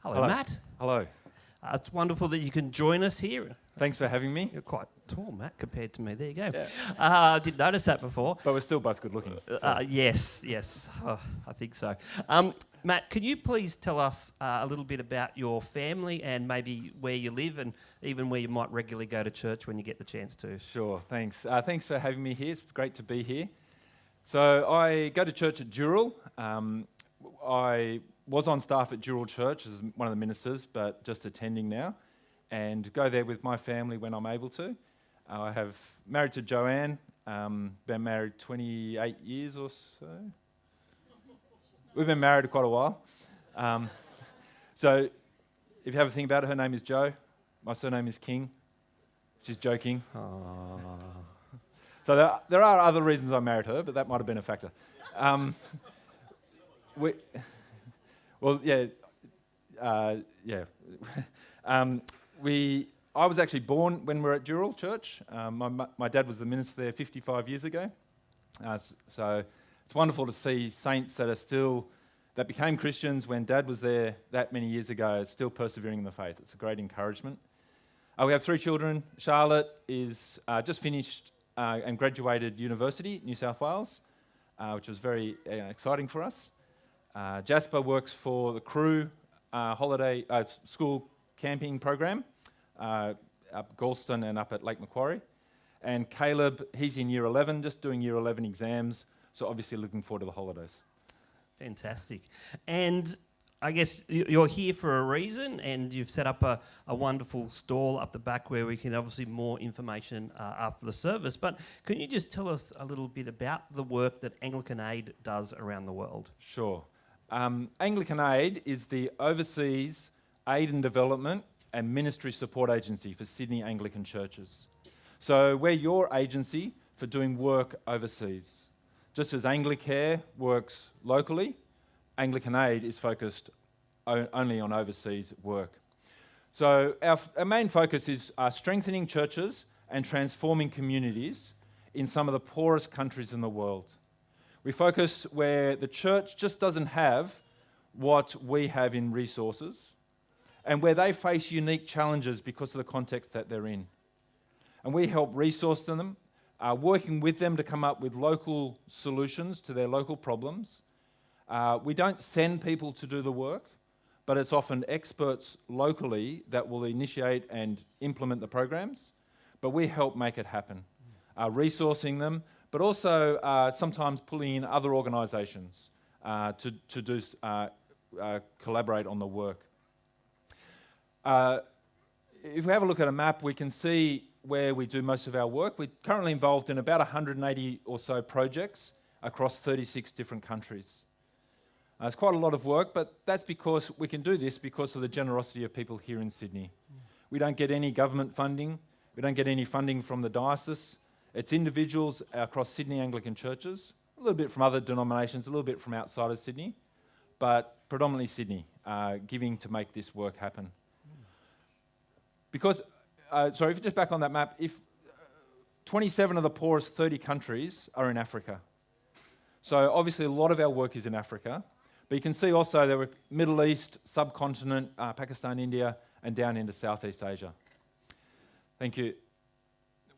Hello, Matt. Hello. It's wonderful that you can join us here. Thanks for having me. You're quite tall, Matt, compared to me. There you go. Yeah. I didn't notice that before. But we're still both good looking. Yes. I think so. Matt, can you please tell us a little bit about your family and maybe where you live and even where you might regularly go to church when you get the chance to? Sure, thanks. Thanks for having me here. It's great to be here. So I go to church at Dural. I was on staff at Dural Church as one of the ministers, but just attending now, and go there with my family when I'm able to. I have married to Joanne, been married 28 years or so. We've been married quite a while. So if you have a think about it, her name is Jo. My surname is King. She's joking. So there are other reasons I married her, but that might have been a factor. I was actually born when we were at Dural Church. My dad was the minister there 55 years ago. So it's wonderful to see saints that became Christians when Dad was there that many years ago, still persevering in the faith. It's a great encouragement. We have 3 children. Charlotte is just finished and graduated university, New South Wales, which was very exciting for us. Jasper works for the Crew holiday school camping program up Galston and up at Lake Macquarie. And Caleb, he's in Year 11, just doing Year 11 exams, so obviously looking forward to the holidays. Fantastic. And I guess you're here for a reason, and you've set up a wonderful stall up the back where we can obviously more information after the service. But can you just tell us a little bit about the work that Anglican Aid does around the world? Sure. Anglican Aid is the overseas aid and development and ministry support agency for Sydney Anglican churches. So we're your agency for doing work overseas. Just as Anglicare works locally, Anglican Aid is focused only on overseas work. So our main focus is strengthening churches and transforming communities in some of the poorest countries in the world. We focus where the church just doesn't have what we have in resources, and where they face unique challenges because of the context that they're in. And we help resource them, working with them to come up with local solutions to their local problems. We don't send people to do the work, but it's often experts locally that will initiate and implement the programs, but we help make it happen, resourcing them, but also sometimes pulling in other organisations to collaborate on the work. If we have a look at a map, we can see where we do most of our work. We're currently involved in about 180 or so projects across 36 different countries. It's quite a lot of work, but that's because we can do this because of the generosity of people here in Sydney. We don't get any government funding. We don't get any funding from the diocese. It's individuals across Sydney Anglican churches, a little bit from other denominations, a little bit from outside of Sydney, but predominantly Sydney, giving to make this work happen. Because, if you're just back on that map, if 27 of the poorest 30 countries are in Africa. So obviously a lot of our work is in Africa, but you can see also there were Middle East, subcontinent, Pakistan, India, and down into Southeast Asia. Thank you.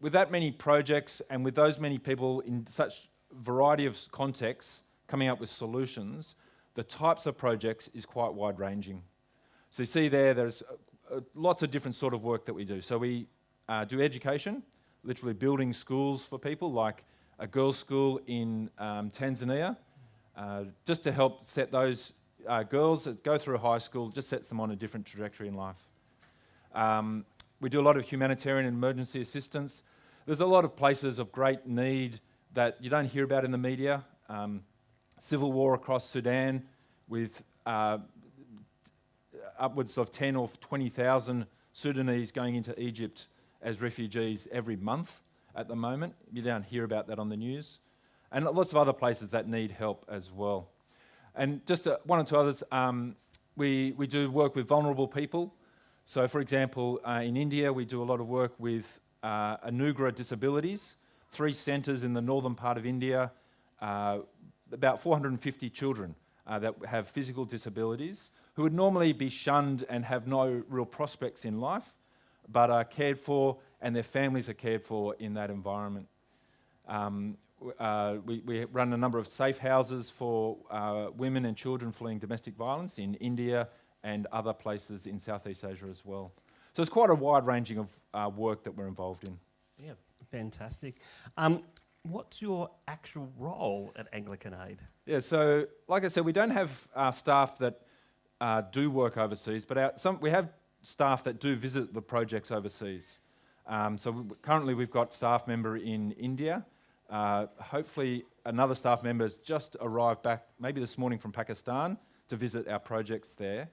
With that many projects and with those many people in such variety of contexts coming up with solutions, the types of projects is quite wide-ranging. So you see there's lots of different sort of work that we do. So we do education, literally building schools for people, like a girls' school in Tanzania, just to help set those girls that go through high school, just sets them on a different trajectory in life. We do a lot of humanitarian and emergency assistance. There's a lot of places of great need that you don't hear about in the media. Civil war across Sudan with upwards of 10 or 20,000 Sudanese going into Egypt as refugees every month at the moment. You don't hear about that on the news. And lots of other places that need help as well. And just one or two others, we do work with vulnerable people. So for example, in India, we do a lot of work with Anugerah Disabilities, 3 centres in the northern part of India, about 450 children that have physical disabilities who would normally be shunned and have no real prospects in life, but are cared for and their families are cared for in that environment. We run a number of safe houses for women and children fleeing domestic violence in India and other places in Southeast Asia as well. So it's quite a wide ranging of work that we're involved in. Yeah, fantastic. What's your actual role at Anglican Aid? Yeah, so like I said, we don't have staff that do work overseas, but we have staff that do visit the projects overseas. Currently we've got staff member in India. Hopefully another staff member has just arrived back, maybe this morning, from Pakistan to visit our projects there.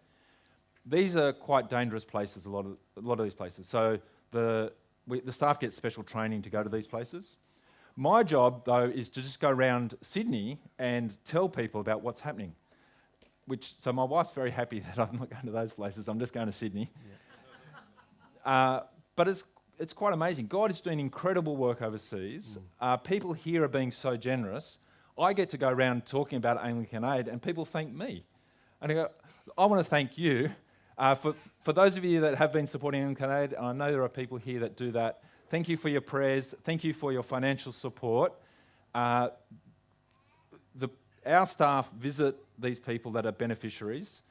These are quite dangerous places, a lot of these places. So the staff get special training to go to these places. My job, though, is to just go around Sydney and tell people about what's happening. So my wife's very happy that I'm not going to those places. I'm just going to Sydney. Yeah. But it's quite amazing. God is doing incredible work overseas. People here are being so generous. I get to go around talking about Anglican Aid, and people thank me. And I go, I want to thank you. For those of you that have been supporting Anglican Aid, and I know there are people here that do that, thank you for your prayers. Thank you for your financial support. Our staff visit these people that are beneficiaries,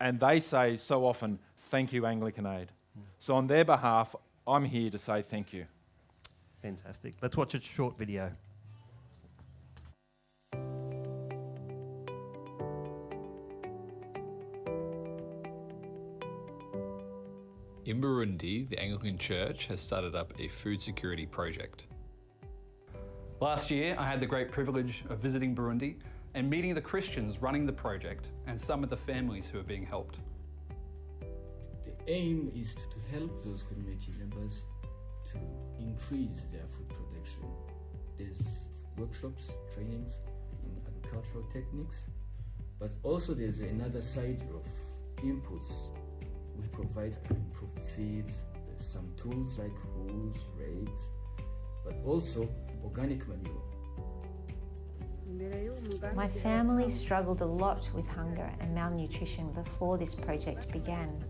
and they say so often, thank you, Anglican Aid. So on their behalf, I'm here to say thank you. Fantastic. Let's watch a short video. In Burundi, the Anglican Church has started up a food security project. Last year, I had the great privilege of visiting Burundi and meeting the Christians running the project and some of the families who are being helped. The aim is to help those community members to increase their food production. There's workshops, trainings in agricultural techniques, but also there's another side of inputs. We provide improved seeds, there's some tools like hoes, rakes, but also organic manure. My family struggled a lot with hunger and malnutrition before this project began.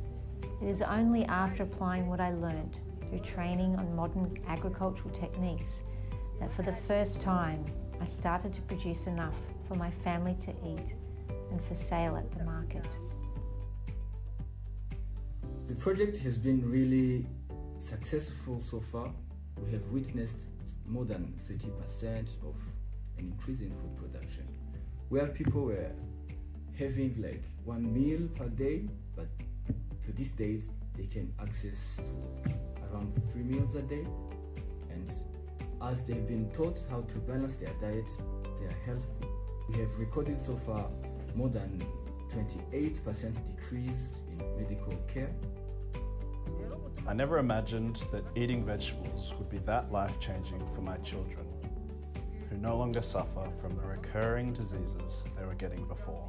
It is only after applying what I learnt through training on modern agricultural techniques that for the first time I started to produce enough for my family to eat and for sale at the market. The project has been really successful so far. We have witnessed more than 30% of an increase in food production, where people were having like 1 meal per day, but to these days they can access to around 3 meals a day. And as they've been taught how to balance their diet, they are healthy. We have recorded so far more than 28% decrease in medical care. I never imagined that eating vegetables would be that life-changing for my children, who no longer suffer from the recurring diseases they were getting before.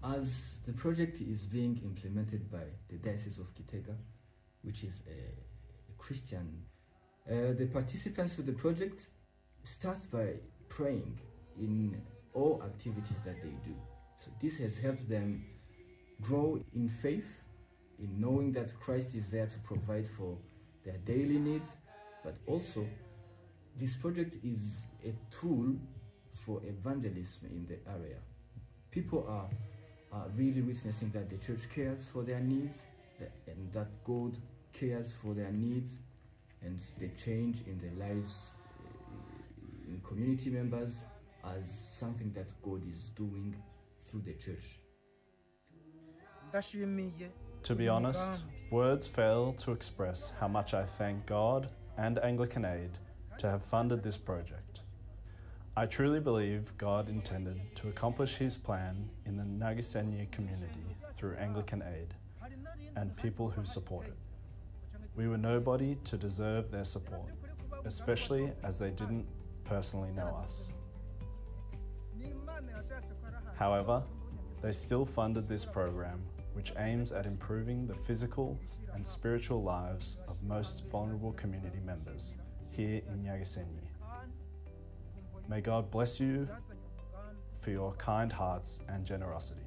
As the project is being implemented by the Diocese of Kitega, which is a Christian, the participants to the project start by praying in all activities that they do. So this has helped them grow in faith, in knowing that Christ is there to provide for their daily needs, but also this project is a tool for evangelism in the area. People are really witnessing that the church cares for their needs, and that God cares for their needs, and the change in their lives in community members as something that God is doing through the church. To be honest, words fail to express how much I thank God and Anglican Aid to have funded this project. I truly believe God intended to accomplish his plan in the Nyagaseni community through Anglican Aid and people who support it. We were nobody to deserve their support, especially as they didn't personally know us. However, they still funded this program, which aims at improving the physical and spiritual lives of most vulnerable community members here in Nyagaseni. May God bless you, for your kind hearts and generosity.